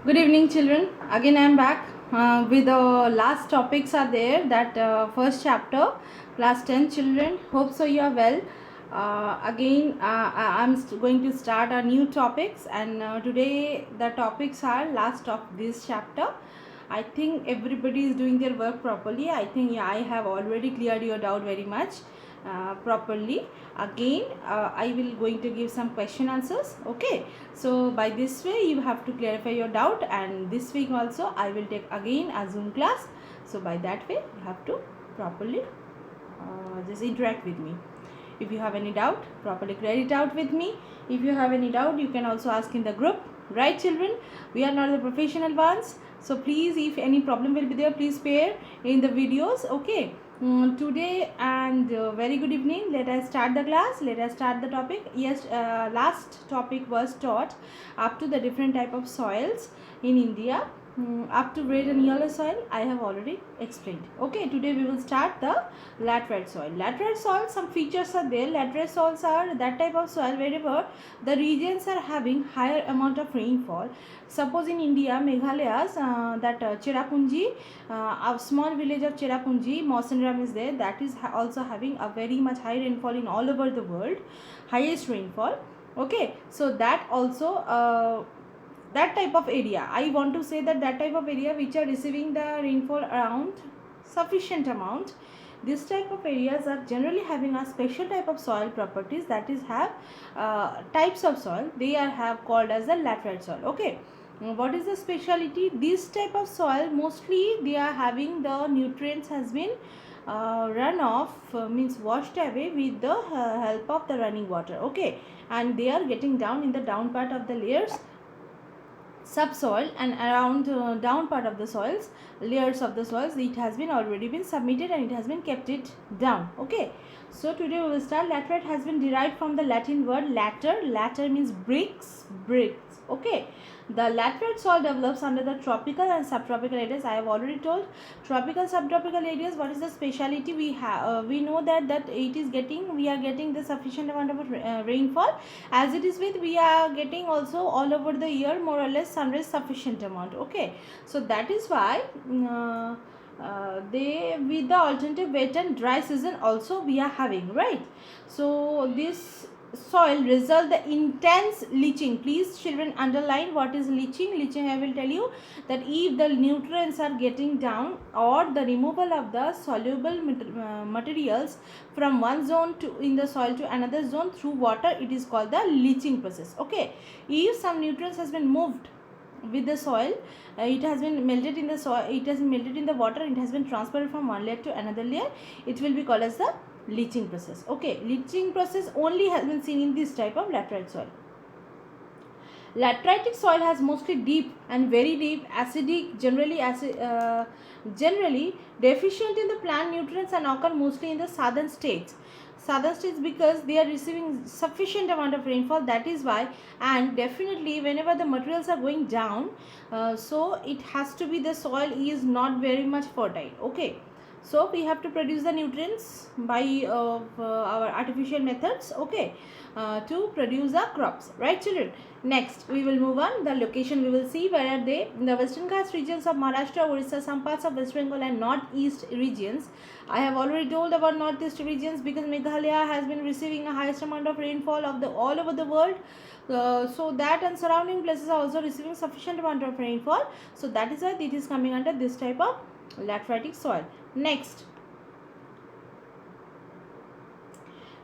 Good evening, children. Again, I am back with the last topics are there. That first chapter, class 10 children. Hope so you are well. I'm going to start our new topics, and today the topics are last of this chapter. I think everybody is doing their work properly. I think yeah, I have already cleared your doubt very much properly. Again, I will going to give some question answers. Okay, so by this way you have to clarify your doubt, and this week also I will take again a Zoom class. So by that way you have to properly just interact with me. If you have any doubt, properly clear it out with me. If you have any doubt, you can also ask in the group. Right, children? We are not the professional ones. So please, if any problem will be there, please spare in the videos. Okay. Today and very good evening. Let us start the class. Let us start the topic. Yes, last topic was taught up to the different type of soils in India. Up to red and yellow soil I have already explained. Okay, today we will start the laterite soil. Laterite soil, some features are there. Laterite soils are that type of soil wherever the regions are having higher amount of rainfall. Suppose in India, Meghalaya's Cherrapunji, a small village of Cherrapunji, Mawsynram is there. That is also having a very much high rainfall in all over the world, highest rainfall. Okay, so that also that type of area, I want to say that type of area which are receiving the rainfall around sufficient amount, this type of areas are generally having a special type of soil properties, that is have types of soil they are have called as the laterite soil. Okay, what is the speciality? This type of soil mostly they are having the nutrients has been run off, means washed away with the help of the running water. Okay, and they are getting down in the down part of the layers, subsoil, and around down part of the soils, layers of the soils, it has been already been submitted and it has been kept it down. Okay, so today we will start. Laterite has been derived from the Latin word later. Later means bricks. Okay, the laterite soil develops under the tropical and subtropical areas. I have already told tropical subtropical areas. What is the speciality? We have we know that it is getting, we are getting the sufficient amount of rainfall. As it is with, we are getting also all over the year more or less sunrise sufficient amount. Okay, so that is why they, with the alternative wet and dry season also we are having, right? So this soil result the intense leaching. Please children underline what is leaching. Leaching, I will tell you that if the nutrients are getting down or the removal of the soluble materials from one zone to in the soil to another zone through water, it is called the leaching process. Okay, if some nutrients has been moved with the soil, it has been melted in the soil, it has been melted in the water, it has been transferred from one layer to another layer, it will be called as the leaching process. Okay, leaching process only has been seen in this type of laterite soil. Lateritic soil has mostly deep and very deep acidic, generally deficient in the plant nutrients and occur mostly in the southern states. Southern states because they are receiving sufficient amount of rainfall, that is why. And definitely whenever the materials are going down, so it has to be the soil is not very much fertile. Okay, so we have to produce the nutrients by our artificial methods. Okay, to produce the crops, right children? Next we will move on. The location we will see, where are they? In the western Ghats regions of Maharashtra, Orissa, some parts of West Bengal and northeast regions. I have already told about northeast regions because Meghalaya has been receiving a highest amount of rainfall of the all over the world. So that and surrounding places are also receiving sufficient amount of rainfall. So that is why it is coming under this type of lateritic soil. Next,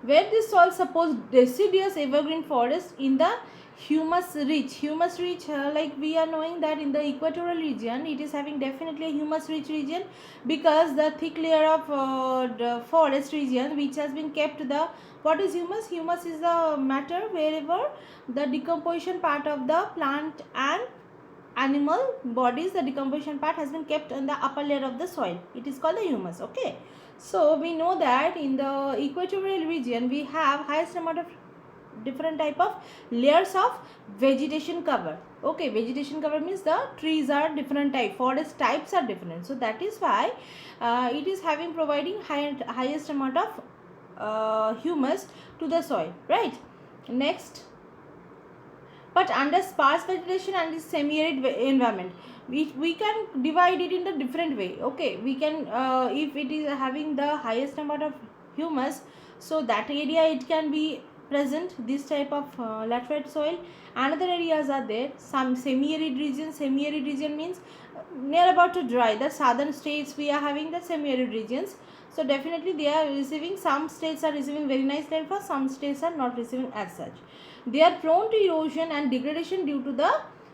where this soil suppose deciduous evergreen forest in the humus rich, like we are knowing that in the equatorial region it is having definitely a humus rich region, because the thick layer of the forest region which has been kept the, what is humus? Humus is the matter wherever the decomposition part of the plant and animal bodies, the decomposition part has been kept in the upper layer of the soil, it is called the humus. Okay, so we know that in the equatorial region we have highest amount of different type of layers of vegetation cover. Okay, vegetation cover means the trees are different type, forest types are different, so that is why it is having providing highest amount of humus to the soil, right? Next, but under sparse vegetation and semi-arid environment. We can divide it in a different way. Okay, we can if it is having the highest amount of humus, so that area it can be present this type of laterite soil. Another areas are there, some semi-arid region. Semi-arid region means near about to dry. The southern states we are having the semi-arid regions, so definitely they are receiving, some states are receiving very nice rainfall, some states are not receiving as such. They are prone to erosion and degradation due to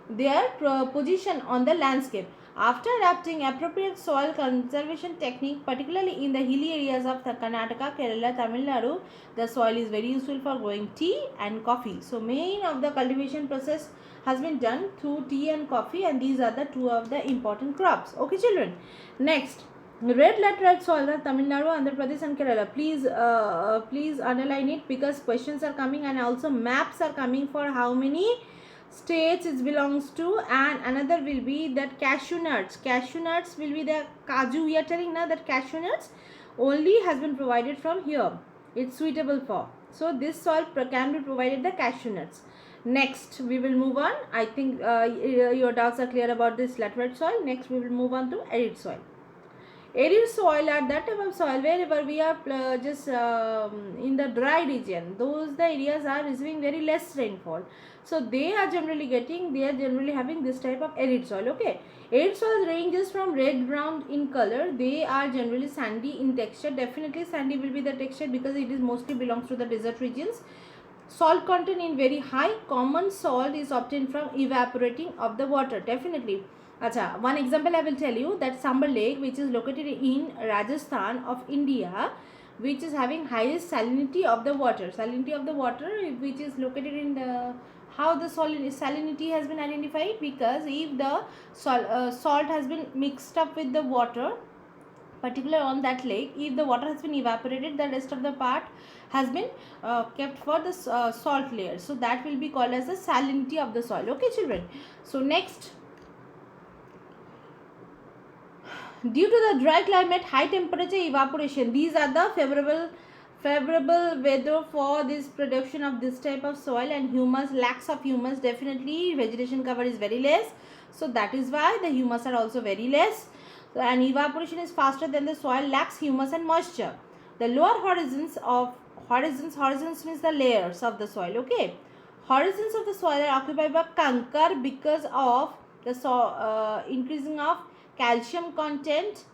their position on the landscape. After adapting appropriate soil conservation technique, particularly in the hilly areas of the Karnataka, Kerala, Tamil Nadu, the soil is very useful for growing tea and coffee. So main of the cultivation process has been done through tea and coffee, and these are the two of the important crops. Okay children, next, red laterite soil of Tamil Nadu, Andhra Pradesh and Kerala. Please underline it, because questions are coming and also maps are coming for how many states it belongs to. And another will be that cashew nuts. Cashew nuts will be the kaju. We are telling now that cashew nuts only has been provided from here. It's suitable for. So this soil can be provided the cashew nuts. Next, we will move on. I think your doubts are clear about this laterite soil. Next, we will move on to arid soil. Arid soil are that type of soil wherever we are just in the dry region. Those the areas are receiving very less rainfall. So they are generally having this type of arid soil. Okay. Arid soil ranges from red brown in color. They are generally sandy in texture. Definitely sandy will be the texture because it is mostly belongs to the desert regions. Salt content in very high. Common salt is obtained from evaporating of the water. Definitely. Acha, one example I will tell you, that Sambal Lake, which is located in Rajasthan of India, which is having highest salinity of the water. Salinity of the water, which is located in the, how the salinity has been identified, because if the salt has been mixed up with the water, particular on that lake, if the water has been evaporated, the rest of the part has been kept for the salt layer. So that will be called as the salinity of the soil. Okay children. So next, due to the dry climate, high temperature, evaporation, these are the favorable weather for this production of this type of soil. And humus, lacks of humus, definitely vegetation cover is very less, so that is why the humus are also very less. So, and evaporation is faster than the soil lacks humus and moisture. The lower horizons means the layers of the soil. Okay, horizons of the soil are occupied by kankar because of the increasing of calcium content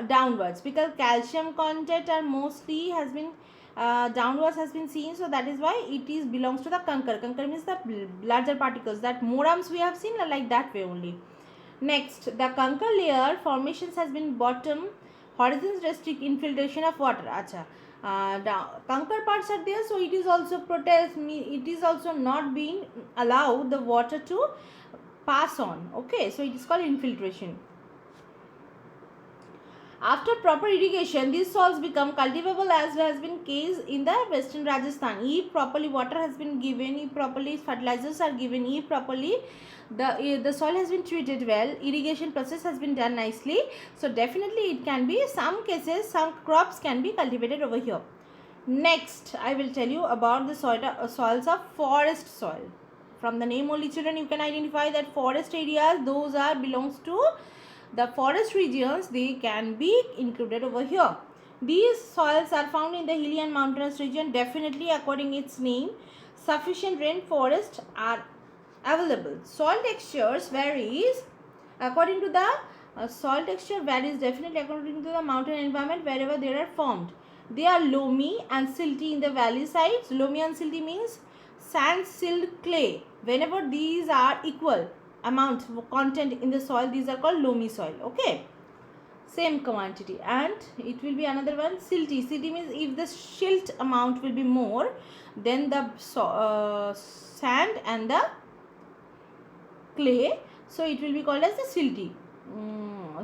downwards, because calcium content are mostly has been downwards has been seen, so that is why it is belongs to the kankar means the larger particles, that morams we have seen are like that way only. Next, the kankar layer formations has been bottom horizons restrict infiltration of water. Acha, kankar parts are there, so it is also it is also not being allowed the water to pass on. Okay, so it is called infiltration. After proper irrigation, these soils become cultivable, as has been case in the western Rajasthan. If properly water has been given, if properly fertilizers are given, if properly the soil has been treated well, irrigation process has been done nicely, so definitely it can be, some cases some crops can be cultivated over here. Next, I will tell you about the soils of forest soil. From the name only children you can identify that forest areas, those are belongs to the forest regions, they can be included over here. These soils are found in the hilly and mountainous region. Definitely, according its name, sufficient rainforests are available. Soil textures varies according to the soil texture varies definitely according to the mountain environment wherever they are formed. They are loamy and silty in the valley sides. Loamy and silty means sand, silt, clay. Whenever these are equal amount of content in the soil, these are called loamy soil. Okay, same quantity. And it will be another one, silty. Silty means if the silt amount will be more than the sand and the clay, so it will be called as the silty.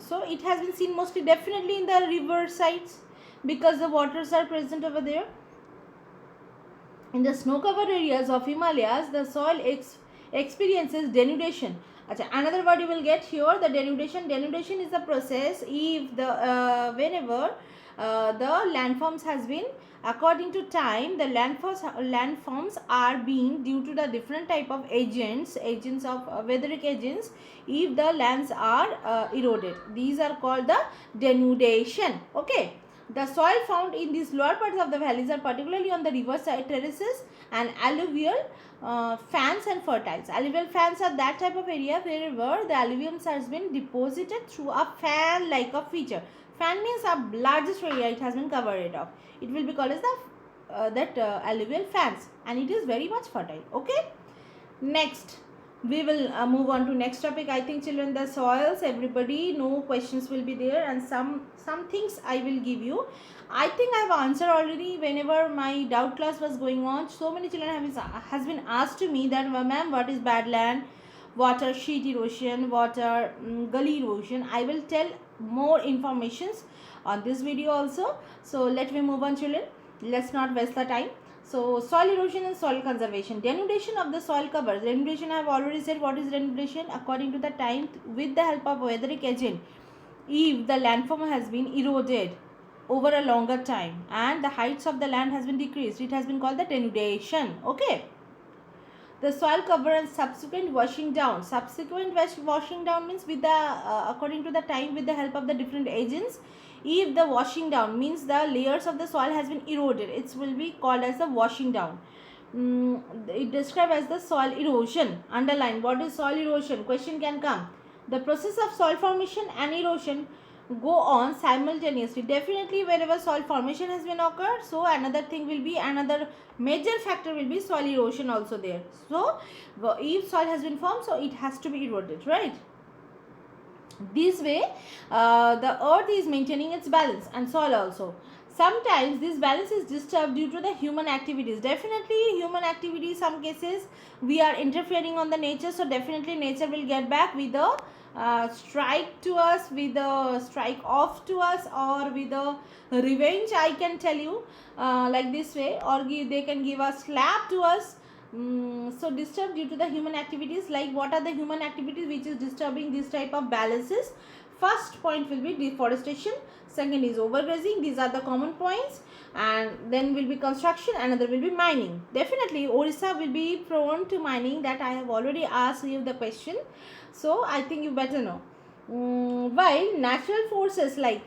So it has been seen mostly definitely in the river sides, because the waters are present over there. In the snow covered areas of Himalayas, the soil experiences denudation. Another word you will get here, the denudation. Denudation is the process if the whenever the landforms has been, according to time, the landforms are being due to the different type of agents of weatheric agents. If the lands are eroded, these are called the denudation. Okay, the soil found in these lower parts of the valleys are particularly on the riverside terraces and alluvial fans and fertiles. Alluvial fans are that type of area where the alluvium has been deposited through a fan like a feature. Fan means a largest area it has been covered of. It will be called as the alluvial fans, and it is very much fertile. Okay, next we will move on to next topic. I think children, the soils, everybody, no questions will be there, and some things I will give you. I think I have answered already whenever my doubt class was going on. So many children has been asked to me that, ma'am, what is badland, water sheet erosion, water gully erosion. I will tell more informations on this video also. So let me move on, children. Let's not waste the time. So soil erosion and soil conservation. Denudation of the soil covers. Denudation, I have already said what is denudation. According to the time, with the help of weatheric agent, if the landform has been eroded over a longer time and the heights of the land has been decreased, it has been called the denudation. Okay. The soil cover and subsequent washing down. Subsequent washing down means with the according to the time, with the help of the different agents. If the washing down means the layers of the soil has been eroded, it will be called as the washing down. It described as the soil erosion. Underline, what is soil erosion? Question can come. The process of soil formation and erosion go on simultaneously. Definitely wherever soil formation has been occurred, so another thing will be, another major factor will be soil erosion also there. So if soil has been formed, so it has to be eroded, right? This way the earth is maintaining its balance, and soil also. Sometimes this balance is disturbed due to the human activities. Definitely human activities, some cases we are interfering on the nature, so definitely nature will get back with the strike to us, with the strike off to us, or with the revenge, I can tell you, like this way, or they can give a slap to us. So disturbed due to the human activities. Like, what are the human activities which is disturbing this type of balances? First point will be deforestation, second is overgrazing. These are the common points. And then will be construction, another will be mining. Definitely Orissa will be prone to mining, that I have already asked you the question, so I think you better know. While natural forces I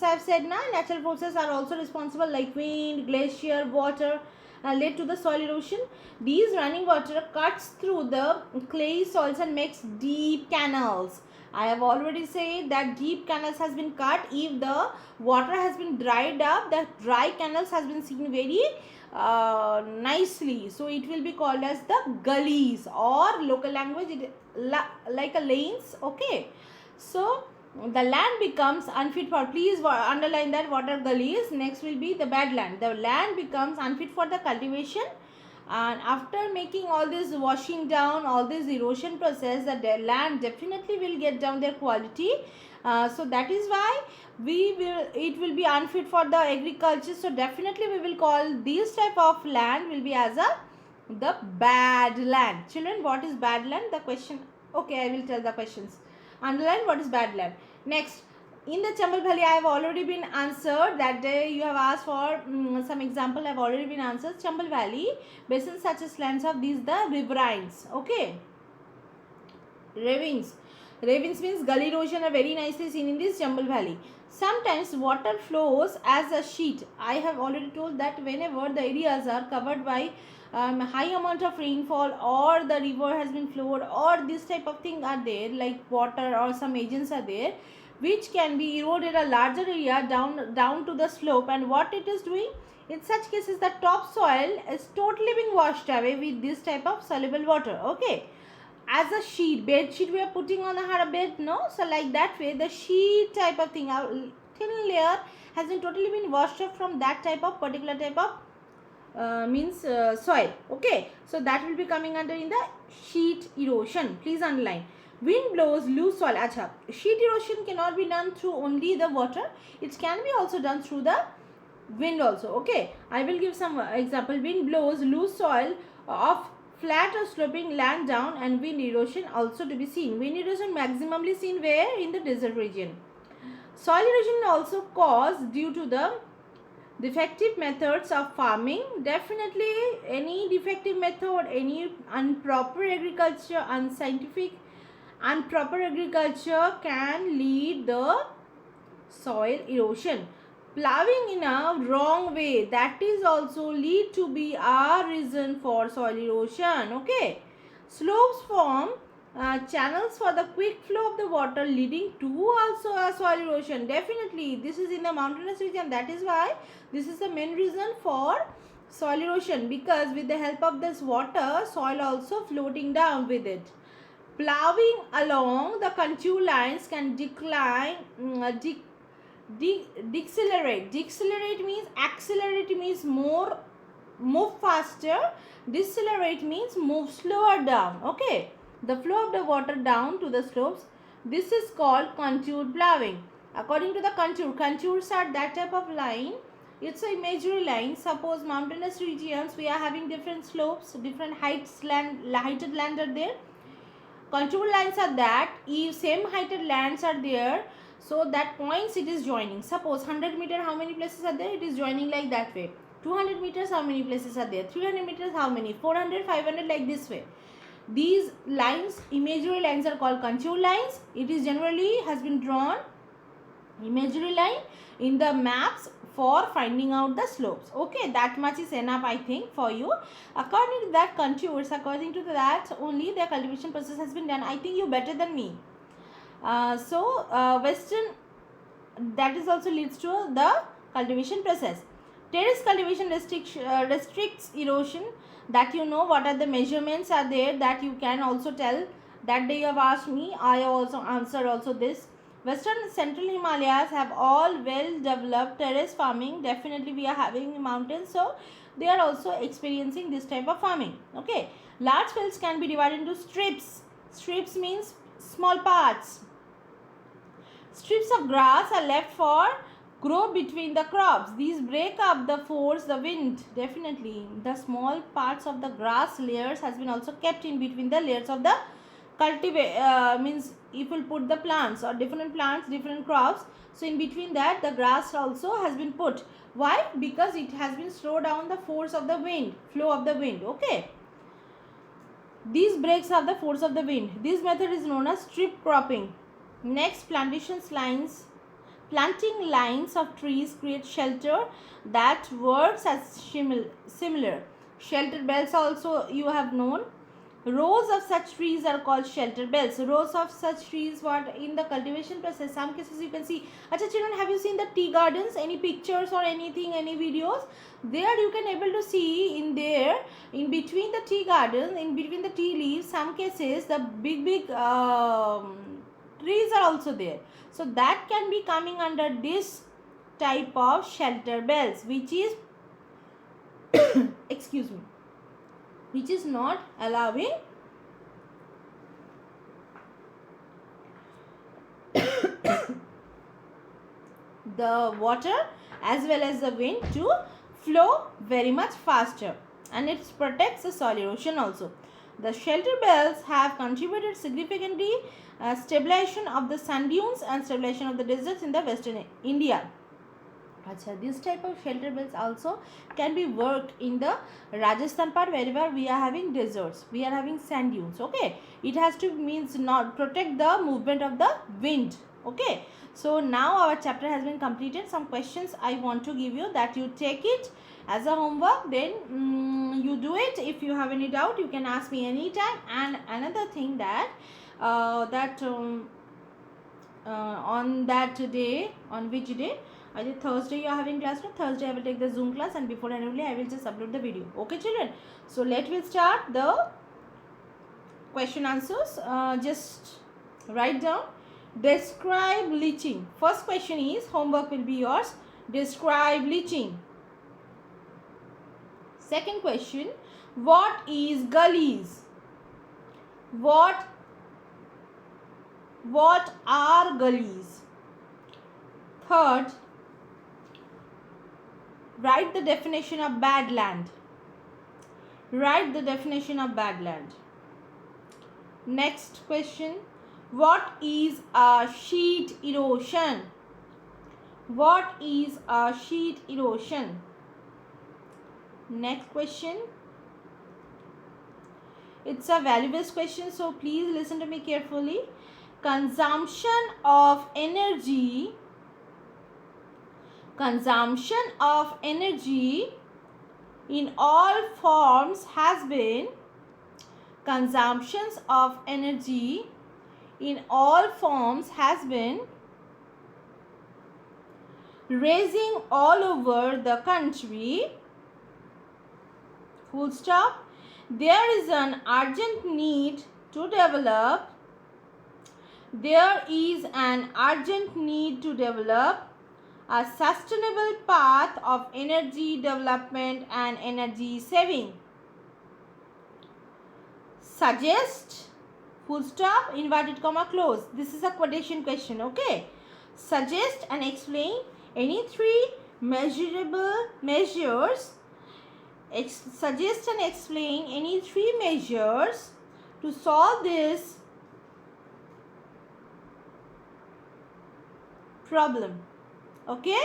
have said now, natural forces are also responsible, like wind, glacier, water, led to the soil erosion. These running water cuts through the clay soils and makes deep canals. I have already said that deep canals has been cut. If the water has been dried up, the dry canals has been seen very nicely. So it will be called as the gullies, or local language like a lanes. Okay. So the land becomes unfit for, please underline that, what are gullies. Next will be the bad land. The land becomes unfit for the cultivation, and after making all this washing down, all this erosion process, the land definitely will get down their quality. So that is why it will be unfit for the agriculture. So definitely we will call this type of land will be as the bad land. Children, what is bad land? The question, okay, I will tell the questions. Underline what is bad land. Next, in the Chambal Valley, I have already been answered. That day you have asked for some example. I have already been answered. Chambal Valley basins such as lands of these the riverines. Okay, ravines. Ravines means gully erosion are very nicely seen in this Chambal Valley. Sometimes water flows as a sheet. I have already told that whenever the areas are covered by high amount of rainfall, or the river has been flowed, or this type of thing are there, like water or some agents are there, which can be eroded a larger area down to the slope. And what it is doing, in such cases the topsoil is totally being washed away with this type of soluble water. Okay, as a sheet, bed sheet we are putting on a bed, no? So like that way, the sheet type of thing, our thin layer has been totally been washed up from that type of particular type of soil. Okay, so that will be coming under in the sheet erosion. Please underline. Wind blows loose soil. Acha, sheet erosion cannot be done through only the water, it can be also done through the wind also. Okay, I will give some example. Wind blows loose soil of flat or sloping land down, and wind erosion also to be seen. Wind erosion maximally seen where? In the desert region. Soil erosion also caused due to the defective methods of farming. Definitely any defective method, any improper agriculture, unscientific, improper agriculture can lead the soil erosion. Plowing in a wrong way, that is also lead to be a reason for soil erosion. Okay, slopes form channels for the quick flow of the water, leading to also a soil erosion. Definitely this is in the mountainous region, that is why this is the main reason for soil erosion, because with the help of this water, soil also floating down with it. Plowing along the contour lines can decelerate. Decelerate means accelerate means more, move faster. Decelerate means move slower down. Okay, the flow of the water down to the slopes. This is called contour plowing. According to the contours are that type of line. It's a imaginary line. Suppose mountainous regions, we are having different slopes, different heighted land are there. Contour lines are that if same heighted lands are there, so that points it is joining. Suppose 100 meter, how many places are there? It is joining like that way. 200 meters, how many places are there? 300 meters, how many? 400, 500, like this way. These lines, imaginary lines, are called contour lines. It is generally has been drawn imaginary line in the maps for finding out the slopes. Okay, that much is enough, I think, for you. According to that contours, according to that only the cultivation process has been done. I think you better than me. Western, that is also leads to the cultivation process. Terrace cultivation restricts erosion. That you know what are the measurements are there, that you can also tell. That day you have asked me, I also answered also this. Western and central Himalayas have all well developed terrace farming. Definitely we are having mountains, so they are also experiencing this type of farming. Okay, large fields can be divided into strips. Strips means small parts. Strips of grass are left for grow between the crops. These break up the force the wind. Definitely the small parts of the grass layers has been also kept in between the layers of the cultivate, means if we put the plants or different plants, different crops, so in between that the grass also has been put. Why? Because it has been slow down the force of the wind, flow of the wind. Okay, these breaks up the force of the wind. This method is known as strip cropping. Next, planting lines of trees create shelter that works as similar. Shelter belts also you have known. Rows of such trees are called shelter belts. Rows of such trees, what in the cultivation process, some cases you can see. Acha children, have you seen the tea gardens? Any pictures or anything, any videos? There you can able to see in there, in between the tea gardens, in between the tea leaves, some cases the big trees are also there. So that can be coming under this type of shelter belts, which is excuse me, which is not allowing the water as well as the wind to flow very much faster, and it protects the soil erosion also. The shelter belts have contributed significantly stabilization of the sand dunes and stabilization of the deserts in the western India. Achha, this type of shelter belts also can be worked in the Rajasthan part, wherever we are having deserts, we are having sand dunes. Okay, it has to means not protect the movement of the wind. Okay, so now our chapter has been completed. Some questions I want to give you, that you take it as a homework, then you do it. If you have any doubt, you can ask me anytime. And another thing that on that day, on which day, I think Thursday you are having class. No, Thursday I will take the Zoom class, and before and only I will just upload the video. Okay children, so let me start the question answers. Just write down. Describe leaching. First question is, homework will be yours. Describe leaching. Second question, what is gullies? What are gullies? Third, write the definition of bad land. Write the definition of bad land. Next question, what is a sheet erosion? What is a sheet erosion? Next question. It's a value-based question, so please listen to me carefully. Consumption of energy in all forms has been consumptions of energy in all forms has been raising all over the country. Full stop. There is an urgent need to develop. There is an urgent need to develop a sustainable path of energy development and energy saving. Suggest, full stop, inverted comma, close. This is a quotation question, okay? Suggest and explain any three measurable measures. Suggest and explain any three measures to solve this problem. Okay,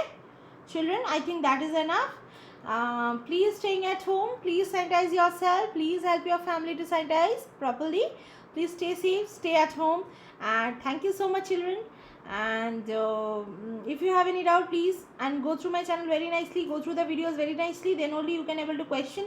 children, I think that is enough. Please staying at home, please sanitize yourself, please help your family to sanitize properly, please stay safe, stay at home, and thank you so much, children. And if you have any doubt, please and go through my channel very nicely, go through the videos very nicely, then only you can able to question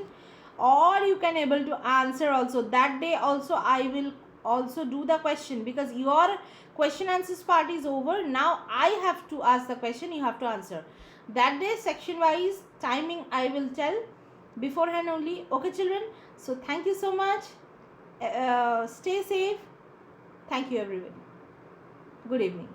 or you can able to answer also. That day also I will also do the question, because your question answers part is over. Now I have to ask the question, you have to answer. That day section wise timing I will tell beforehand only. Okay, children, so thank you so much. Stay safe. Thank you everyone. Good evening.